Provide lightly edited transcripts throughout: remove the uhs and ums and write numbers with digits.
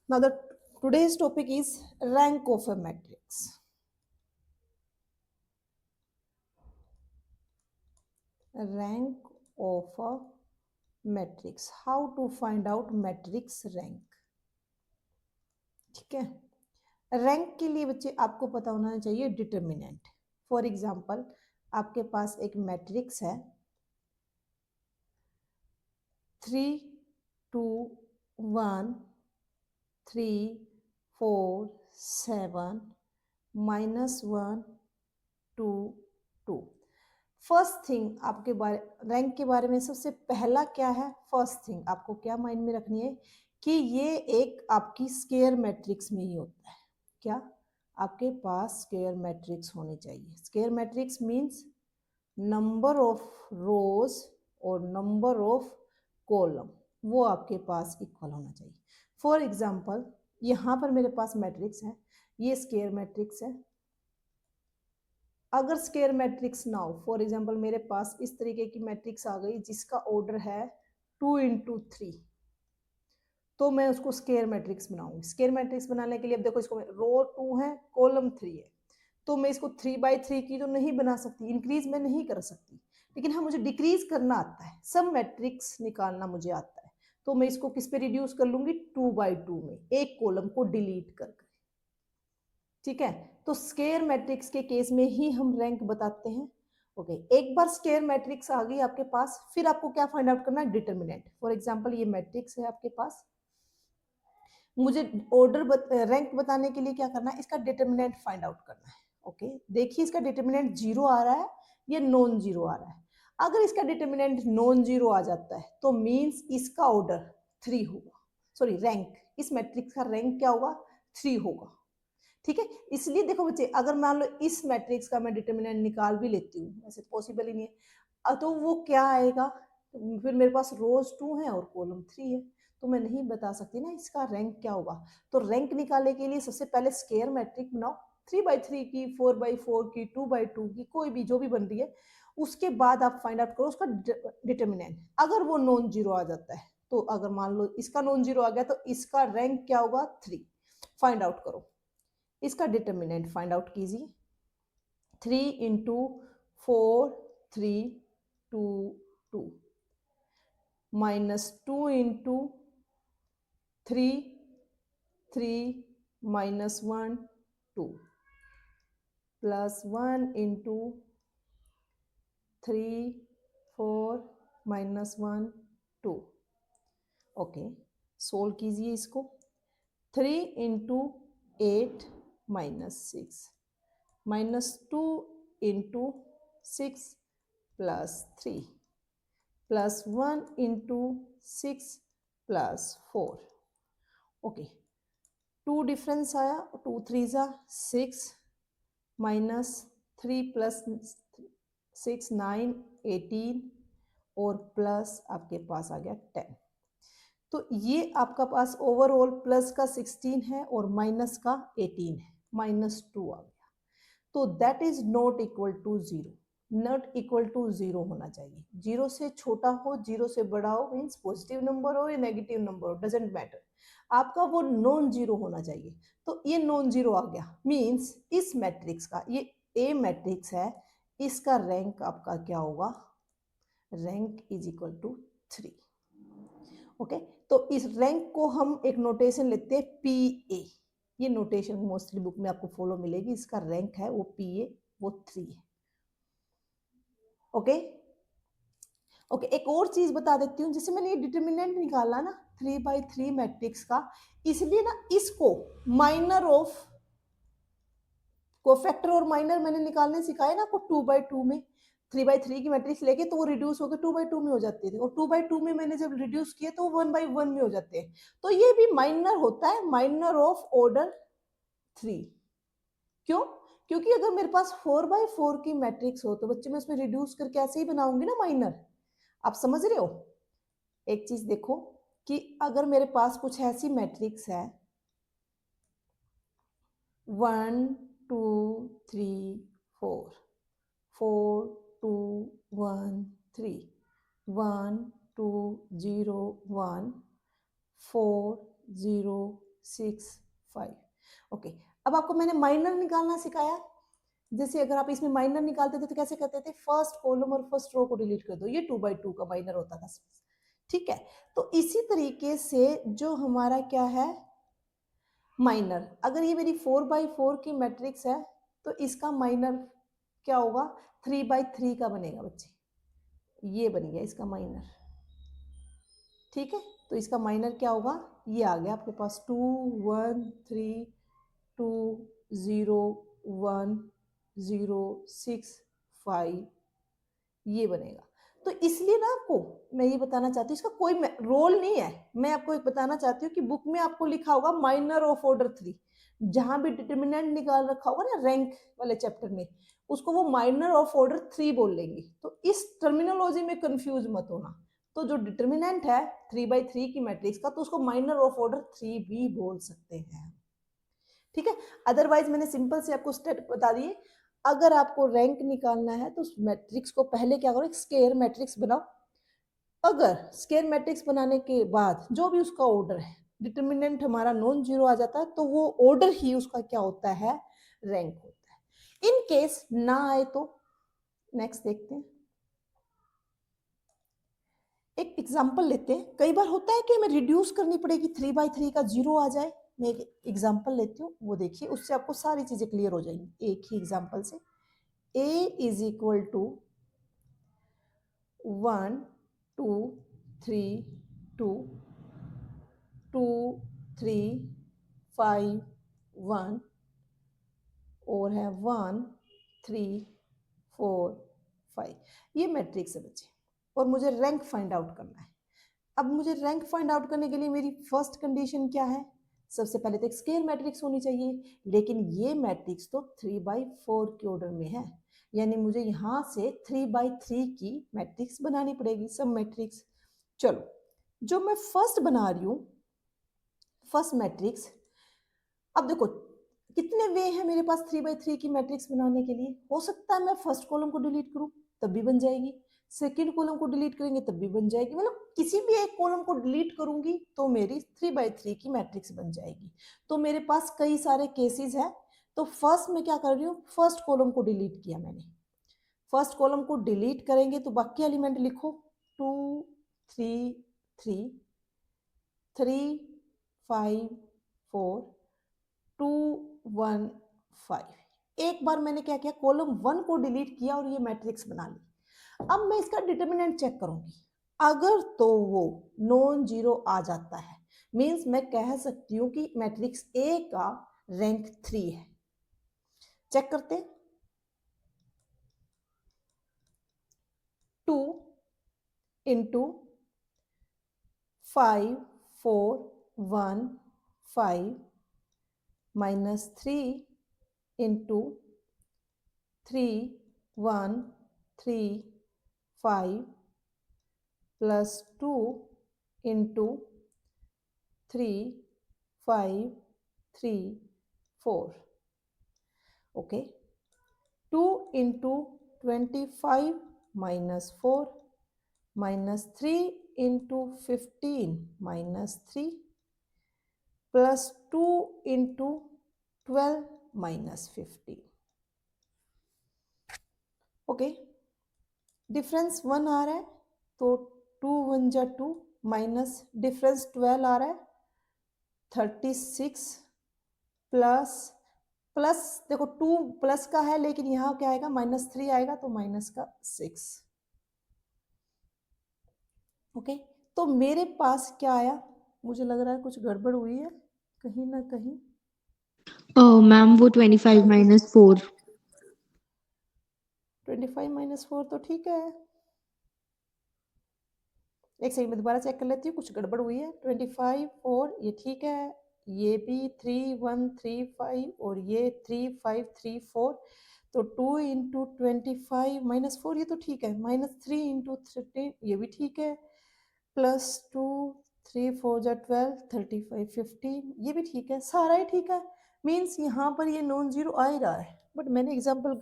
Now the today's topic is rank of a matrix. Rank of a matrix. How to find out matrix rank. ठीक है, rank के लिए बच्चे आपको पता होना चाहिए डिटर्मिनेंट. फॉर एग्जाम्पल आपके पास एक मैट्रिक्स है 3 2 1 3 4 7 -1 2 2. फर्स्ट थिंग आपके बारे रैंक के बारे में सबसे पहला क्या है, फर्स्ट थिंग आपको क्या माइंड में रखनी है कि ये एक आपकी स्केयर मैट्रिक्स में ही होता है. क्या आपके पास स्केयर मैट्रिक्स होनी चाहिए. Square matrix means number of रोज और नंबर ऑफ कॉलम वो आपके पास इक्वल होना चाहिए. फॉर एग्जाम्पल यहाँ पर मेरे पास मैट्रिक्स है, ये स्केयर मैट्रिक्स है. अगर स्केयर मैट्रिक्स ना हो, फॉर एग्जाम्पल मेरे पास इस तरीके की मैट्रिक्स आ गई जिसका ऑर्डर है 2 × 3, तो मैं उसको स्केयर मैट्रिक्स बनाऊंगी. स्केयर मैट्रिक्स बनाने के लिए अब देखो इसको रो 2 है कॉलम 3 है, तो मैं इसको 3/3 की तो नहीं बना सकती, इंक्रीज में नहीं कर सकती, लेकिन हाँ मुझे डिक्रीज करना आता है, सब मैट्रिक्स निकालना मुझे आता है. तो मैं इसको किस पे रिड्यूस कर लूंगी, 2/2 में, एक कॉलम को डिलीट करके. ठीक है, तो स्केयर मैट्रिक्स के केस में ही हम रैंक बताते हैं. ओके, एक बार स्केयर मैट्रिक्स आ गई आपके पास, फिर आपको क्या फाइंड आउट करना है, डिटर्मिनेंट. फॉर एग्जांपल ये मैट्रिक्स है आपके पास, मुझे ऑर्डर रैंक बताने के लिए क्या करना है, इसका डिटर्मिनेंट फाइंड आउट करना है. ओके, देखिए इसका डिटर्मिनेंट 0 आ रहा है, ये नॉन जीरो आ रहा है. अगर इसका डिटर्मिनेंट नॉन जीरो आ जाता है तो मींस इसका ऑर्डर 3 होगा, सॉरी रैंक, इस मैट्रिक्स का रैंक क्या होगा, 3 होगा. ठीक है, इसलिए देखो बच्चे अगर मान लो इस मैट्रिक्स का मैं डिटर्मिनेंट निकाल भी लेती हूँ, वैसे पॉसिबल ही नहीं है, तो वो क्या आएगा, फिर मेरे पास रोज 2 है और कॉलम 3 है, तो मैं नहीं बता सकती ना इसका रैंक क्या होगा. तो रैंक निकालने के लिए सबसे पहले स्केयर मैट्रिक बनाओ, 3/3 की, 4/4 की, 2/2 की, कोई भी जो भी बन रही है, उसके बाद आप फाइंड आउट करो उसका डिटर्मिनेंट. अगर वो नॉन जीरो आ जाता है, तो अगर मान लो इसका नॉन जीरो आ गया तो इसका रैंक क्या होगा, 3. फाइंड आउट करो, इसका डिटर्मिनेंट फाइंड आउट कीजिए. 3 × 4 3 2 2 -2 × 3 3 -1 2 +1 × 3 4 -1 2. ओके, सोल्व कीजिए इसको. 3 × 8 -6 -2 × 6 +3 +1 × 6 +4. ओके, 2 डिफरेंस आया, 2 3 6 -3 + 6 9 18 और प्लस आपके पास आ गया 10. तो ये आपका पास ओवरऑल प्लस का 16 है और माइनस का 18 है, -2 आ गया. तो that is not equal to 0. Not equal to 0 होना चाहिए. 0 से छोटा हो, 0 से बड़ा हो, मीन्स पॉजिटिव नंबर हो या नेगेटिव नंबर हो, डजेंट मैटर, आपका वो नॉन जीरो होना चाहिए. तो ये नॉन जीरो आ गया, मीन्स इस मैट्रिक्स का, ये ए मैट्रिक्स है, इसका रैंक आपका क्या होगा, rank is equal to 3. Okay, तो इस रैंक को हम एक नोटेशन लेते हैं पी ए. ये नोटेशन मोस्टली बुक में आपको फॉलो मिलेगी, इसका रैंक है वो पी ए, वो 3 है. ओके ओके, एक और चीज बता देती हूँ, जैसे मैंने ये डिटर्मिनेंट निकाला ना 3/3 मैट्रिक्स का, इसलिए ना इसको माइनर ऑफ कोफैक्टर और माइनर मैंने निकालने सिखाए ना आपको 2/2 में. 3/3 की मैट्रिक्स लेके तो वो रिड्यूस होकर 2/2 में हो जाती थी, और 2/2 में मैंने जब रिड्यूस किए तो 1/1 में हो जाते हैं. तो ये भी माइनर होता है, माइनर ऑफ ऑर्डर 3. क्यों, क्योंकि अगर मेरे पास 4/4 की मैट्रिक्स हो तो बच्चे मैं उसमें रिड्यूस करके ऐसे ही बनाऊंगी ना माइनर. आप समझ रहे हो. एक चीज देखो कि अगर मेरे पास कुछ ऐसी मैट्रिक्स है 1 2 3 4 4 2 1 3 1 2 0 1 4 0 6 5। ओके, अब आपको मैंने माइनर निकालना सिखाया। जैसे अगर आप इसमें माइनर निकालते थे तो कैसे करते थे, फर्स्ट कॉलम और फर्स्ट रो को डिलीट कर दो, ये 2/2 का माइनर होता था, ठीक है। तो इसी तरीके से जो हमारा क्या है माइनर, अगर ये मेरी 4/4 की मैट्रिक्स है तो इसका माइनर क्या होगा, 3/3 का बनेगा बच्चे, ये बन गया इसका माइनर, ठीक है। तो इसका माइनर क्या होगा, ये आ गया आपके पास 2 1 3 2 0 1 0 6 5, ये बनेगा। तो इसलिए ना आपको मैं ये बताना चाहती हूँ, इसका कोई रोल नहीं है, मैं आपको एक बताना चाहती हूँ कि बुक में आपको लिखा होगा माइनर ऑफ ऑर्डर 3, जहां भी डिटर्मिनेंट निकाल रखा होगा ना रैंक वाले चैप्टर में, उसको वो माइनर ऑफ ऑर्डर 3 बोल लेंगे। तो इस टर्मिनोलॉजी में कंफ्यूज मत होना। तो जो डिटर्मिनेंट है 3/3 की मैट्रिक्स का, तो उसको माइनर ऑफ ऑर्डर 3 भी बोल सकते हैं, ठीक है। अदरवाइज मैंने सिंपल से आपको स्टेप बता दिए। अगर आपको रैंक निकालना है तो उस मैट्रिक्स को पहले क्या करो, एक स्क्वायर मैट्रिक्स बनाओ। अगर स्क्वायर मैट्रिक्स बनाने के बाद जो भी उसका ऑर्डर है, डिटर्मिनेंट हमारा नॉन जीरो आ जाता है, तो वो ऑर्डर ही उसका क्या होता है, रैंक होता है। इन केस ना आए तो नेक्स्ट देखते हैं, एक एग्जांपल लेते हैं। कई बार होता है कि हमें रिड्यूस करनी पड़ेगी, 3/3 का 0 आ जाए। मैं एक एग्जांपल लेती हूँ, वो देखिए, उससे आपको सारी चीजें क्लियर हो जाएंगी एक ही एग्जांपल से। a इज इक्वल टू 1 2 3 2 2 3 5 1 और है 1 3 4 5, ये मैट्रिक्स है बच्चे, और मुझे रैंक फाइंड आउट करना है। अब मुझे रैंक फाइंड आउट करने के लिए मेरी फर्स्ट कंडीशन क्या है, सबसे पहले तो एक स्क्वायर मैट्रिक्स होनी चाहिए, लेकिन ये मैट्रिक्स तो 3/4 के ऑर्डर में है, यानी मुझे यहां से 3/3 की मैट्रिक्स बनानी पड़ेगी, सब मैट्रिक्स। चलो, जो मैं फर्स्ट बना रही हूं फर्स्ट मैट्रिक्स, अब देखो कितने वे हैं मेरे पास 3/3 की मैट्रिक्स बनाने के लिए। हो सकता है मैं फर्स्ट कॉलम को डिलीट करूं तब भी बन जाएगी, सेकंड कॉलम को डिलीट करेंगे तब भी बन जाएगी, मतलब किसी भी एक कॉलम को डिलीट करूंगी तो मेरी 3/3 की मैट्रिक्स बन जाएगी। तो मेरे पास कई सारे केसेस हैं। तो फर्स्ट में क्या कर रही हूँ, फर्स्ट कॉलम को डिलीट किया मैंने। फर्स्ट कॉलम को डिलीट करेंगे तो बाकी एलिमेंट लिखो, 2 3 3 3 5 4 2 1 5। एक बार मैंने क्या किया, कॉलम 1 को डिलीट किया और ये मैट्रिक्स बना ली। अब मैं इसका डिटर्मिनेंट चेक करूंगी, अगर तो वो नॉन जीरो आ जाता है, मींस मैं कह सकती हूं कि मैट्रिक्स ए का रैंक 3 है। चेक करते हैं, 2 into 5 4 1 5 minus 3 into 3 1 3 5 plus 2 into 3 5 3 4। Okay, 2 into 25 minus 4 minus 3 into 15 minus 3 plus 2 into 12 minus 15। Okay, difference 1 आ रहा है तो 2 1 जा 2 माइनस डिफरेंस 12 आ रहा है 36 प्लस प्लस देखो 2 प्लस का है, लेकिन यहाँ क्या आएगा, -3 आएगा तो माइनस का 6। ओके, तो मेरे पास क्या आया, मुझे लग रहा है कुछ गड़बड़ हुई है कहीं ना कहीं। मैम वो 25 - 4। 25 - 4 तो ठीक है, एक सेकंड में दोबारा चेक कर लेती हूँ, कुछ गड़बड़ हुई है। 25 4 ये ठीक है, ये भी 3 1 3 5 और ये 3 5 3 4, तो 2 इंटू 25 माइनस 4 ये तो ठीक है, -3 इंटू 13 ये भी ठीक है, प्लस 2 3 4 जा 12 35 15 ये भी ठीक है, सारा ही ठीक है। मीन्स यहाँ पर ये नॉन जीरो आ ही रहा है, बट मैंने एग्जाम्पल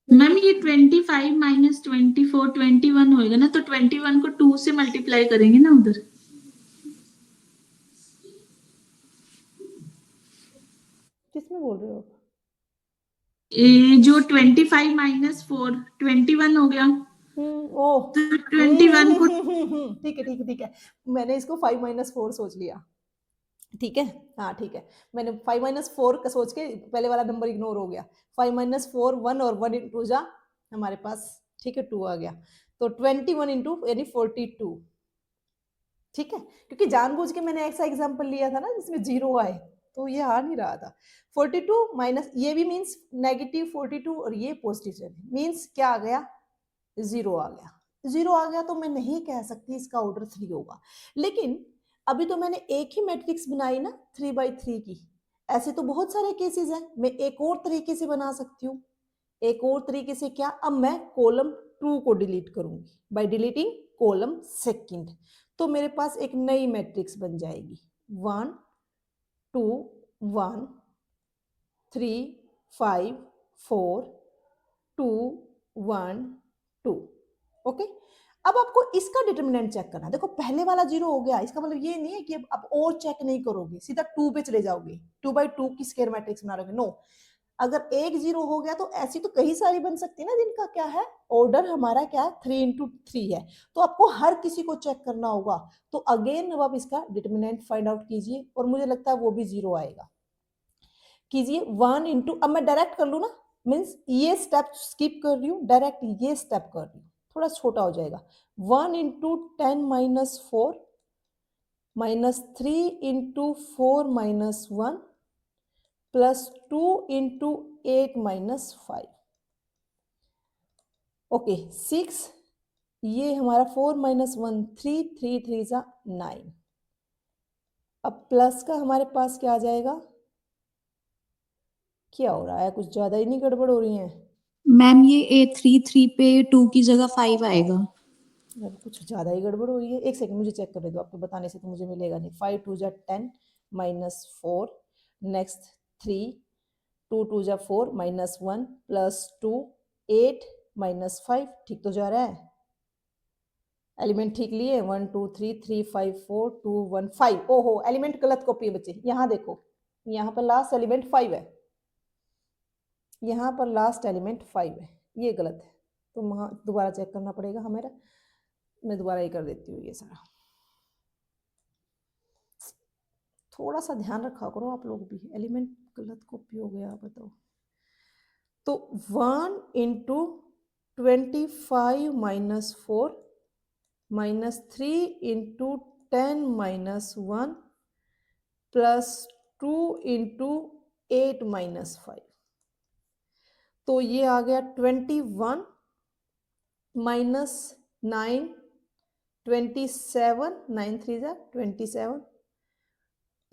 मैम ये 25 - 24 21 होएगा ना, तो 21 को 2 से मल्टीप्लाई करेंगे ना उधर। किस में बोल रहे हो आप? जो 25 माइनस 4 21 हो गया, ओह तो 21 को ठीक है ठीक है ठीक है, मैंने इसको 5 माइनस 4 सोच लिया, ठीक है, हाँ ठीक है, मैंने 5 माइनस 4 का सोच के पहले वाला नंबर इग्नोर हो गया। 5 माइनस 4 1 और 1 इंटू जा हमारे पास, ठीक है 2 आ गया, तो 21 इंटू यानी 42, ठीक है, क्योंकि जानबूझ के मैंने ऐसा एग्जांपल लिया था ना जिसमें जीरो आए, तो ये आ नहीं रहा था। 42 माइनस ये भी मीन्स नेगेटिव 42 और ये पॉजिटिव मीन्स क्या आ गया, जीरो आ गया। जीरो आ गया तो मैं नहीं कह सकती इसका ऑर्डर 3 होगा, लेकिन अभी तो मैंने एक ही मैट्रिक्स बनाई ना 3/3 की, ऐसे तो बहुत सारे केसेस हैं, मैं एक और तरीके से बना सकती हूँ। एक और तरीके से क्या, अब मैं कॉलम 2 को डिलीट करूंगी बाय डिलीटिंग कॉलम सेकंड, तो मेरे पास एक नई मैट्रिक्स बन जाएगी 1 2 1 3 5 4 2 1 2, ओके। अब आपको इसका डिटरमिनेंट चेक करना है, देखो पहले वाला जीरो हो गया, इसका मतलब ये नहीं है कि अब आप और चेक नहीं करोगे, सीधा 2 पे चले जाओगे, 2/2 की स्क्वायर मैट्रिक्स बना रहोगे, नो। अगर एक जीरो हो गया तो ऐसी तो कई सारी बन सकती है ना जिनका क्या है, ऑर्डर हमारा क्या है 3/3 है, तो आपको हर किसी को चेक करना होगा। तो अगेन अब आप इसका डिटरमिनेंट फाइंड आउट कीजिए, और मुझे लगता है वो भी जीरो आएगा। कीजिए 1 इंटू, अब मैं डायरेक्ट कर लू ना, मीन्स ये स्टेप स्किप कर रही हूँ, डायरेक्ट ये स्टेप कर रही हूँ, थोड़ा छोटा हो जाएगा। 1 into 10 minus 4 minus 3 into 4 minus 1 plus 2 into 8 minus 5, okay 6, ये हमारा 4 माइनस 1 3 3 3 जा 9, अब प्लस का हमारे पास क्या आ जाएगा, क्या हो रहा है, कुछ ज्यादा ही नहीं गड़बड़ हो रही है? मैम ये 833 पे 2 की जगह 5 आएगा। अब कुछ ज़्यादा ही गड़बड़ हो रही है, एक सेकंड मुझे चेक करने दो, आपके बताने से तो मुझे मिलेगा नहीं। 5 2 जा 10 माइनस 4, नेक्स्ट 3 2 2 जा 4 माइनस 1 प्लस 2 8 माइनस 5, ठीक तो जा रहा है, एलिमेंट ठीक लिए 1 2 3 3 5 4 2 1 5, ओहो एलिमेंट गलत कॉपी है बच्चे, यहाँ देखो, यहाँ पर लास्ट एलिमेंट 5 है, यहाँ पर लास्ट एलिमेंट 5 है, ये गलत है, तो वहाँ दोबारा चेक करना पड़ेगा हमें, मैं दोबारा ही कर देती हूँ ये सारा, थोड़ा सा ध्यान रखा करो आप लोग भी, एलिमेंट गलत कॉपी हो गया बताओ। तो 1 into 25 minus 4 minus 3 into 10 minus 1 plus 2 into 8 minus 5, तो ये आ गया 21 माइनस 9 27, 9 3 जा 27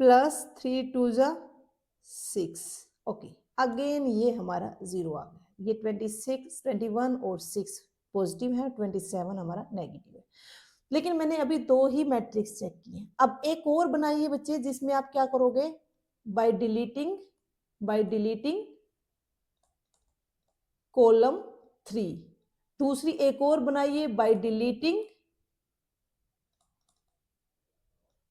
प्लस 3 2 जा 6, ओके अगेन ये हमारा जीरो आ गया, ये 26 21 और 6 पॉजिटिव है, 27 हमारा नेगेटिव है। लेकिन मैंने अभी दो ही मैट्रिक्स चेक किए, अब एक और बनाई है बच्चे जिसमें आप क्या करोगे, बाय डिलीटिंग कॉलम 3, दूसरी एक और बनाइए बाय डिलीटिंग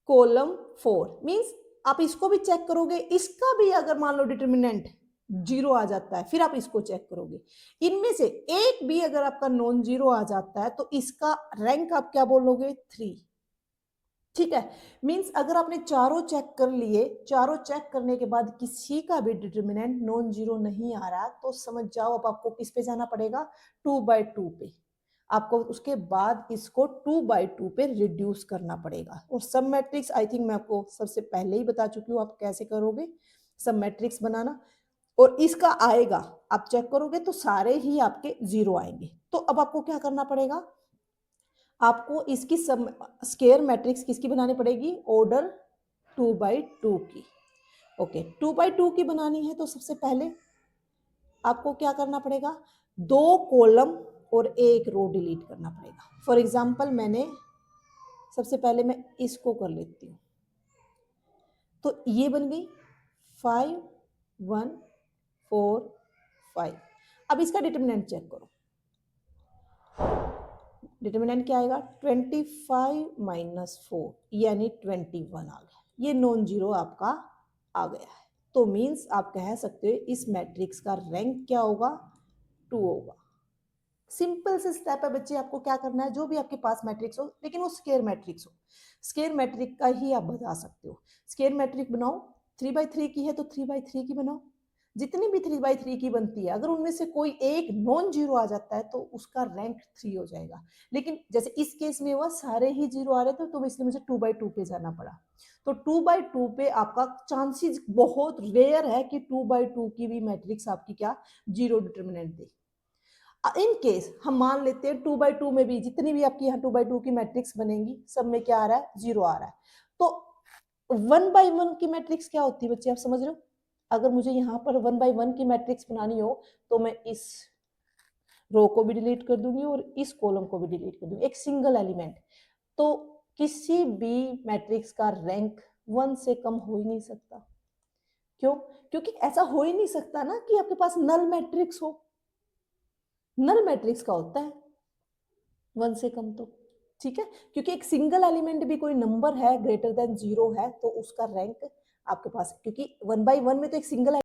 कॉलम 4, मींस आप इसको भी चेक करोगे, इसका भी अगर मान लो डिटरमिनेंट जीरो आ जाता है फिर आप इसको चेक करोगे, इनमें से एक भी अगर आपका नॉन जीरो आ जाता है तो इसका रैंक आप क्या बोलोगे 3, ठीक है। मींस अगर आपने चारों चेक कर लिए, चारों चेक करने के बाद किसी का भी डिटरमिनेंट नॉन जीरो नहीं आ रहा, तो समझ जाओ अब आपको किस पे जाना पड़ेगा, 2/2 पे, आपको उसके बाद इसको 2/2 पे रिड्यूस करना पड़ेगा। और सब मैट्रिक्स आई थिंक मैं आपको सबसे पहले ही बता चुकी हूँ आप कैसे करोगे सब मैट्रिक्स बनाना, और इसका आएगा, आप चेक करोगे तो सारे ही आपके जीरो आएंगे। तो अब आपको क्या करना पड़ेगा, आपको इसकी सब स्क्वायर मैट्रिक्स किसकी बनानी पड़ेगी, ऑर्डर 2/2 की, ओके 2/2 की बनानी है तो सबसे पहले आपको क्या करना पड़ेगा, 2 कॉलम और 1 रो डिलीट करना पड़ेगा। फॉर एग्जाम्पल मैंने सबसे पहले मैं इसको कर लेती हूँ, तो ये बन गई 5 1 4 5, अब इसका डिटरमिनेंट चेक करो, डिटरमिनेंट क्या आएगा 25 माइनस 4 यानी 21 आ गया, ये नॉन जीरो आपका आ गया है, तो मीन्स आप कह सकते हो इस मैट्रिक्स का रैंक क्या होगा, 2 होगा। सिंपल से स्टेप है बच्चे, आपको क्या करना है, जो भी आपके पास मैट्रिक्स हो लेकिन वो स्केयर मैट्रिक्स हो, स्केयर मैट्रिक का ही आप बता सकते हो। स्केयर मैट्रिक बनाओ, 3/3 की है तो 3/3 की बनाओ, जितनी भी 3/3 की बनती है अगर उनमें से कोई एक नॉन जीरो आ जाता है तो उसका रैंक 3 हो जाएगा। लेकिन जैसे इस केस में हुआ सारे ही जीरो आ रहे थे तो इसलिए मुझे 2/2 पे जाना पड़ा। तो 2/2 पे आपका चांसेस बहुत रेयर है कि 2/2 की भी मैट्रिक्स आपकी क्या zero determinant they. In case हम मान लेते हैं 2/2 में भी जितनी भी आपकी यहाँ 2/2 की मैट्रिक्स बनेंगी सब में क्या आ रहा है, जीरो आ रहा है। तो 1/1 की मैट्रिक्स क्या होती है बच्चे, आप समझ रहे हो? अगर मुझे यहाँ पर 1/1 की मैट्रिक्स बनानी हो तो मैं इस रो को भी डिलीट कर दूंगी और इस कॉलम को भी डिलीट कर दूंगी, एक सिंगल एलिमेंट। तो किसी भी मैट्रिक्स का रैंक 1 से कम हो ही नहीं सकता। क्यों? क्योंकि ऐसा हो ही नहीं सकता ना कि आपके पास नल मैट्रिक्स हो। नल मैट्रिक्स का होता है 1 से कम तो, ठीक है, क्योंकि एक सिंगल एलिमेंट भी कोई नंबर है ग्रेटर देन 0 है तो उसका रैंक आपके पास, क्योंकि 1/1 में तो एक सिंगल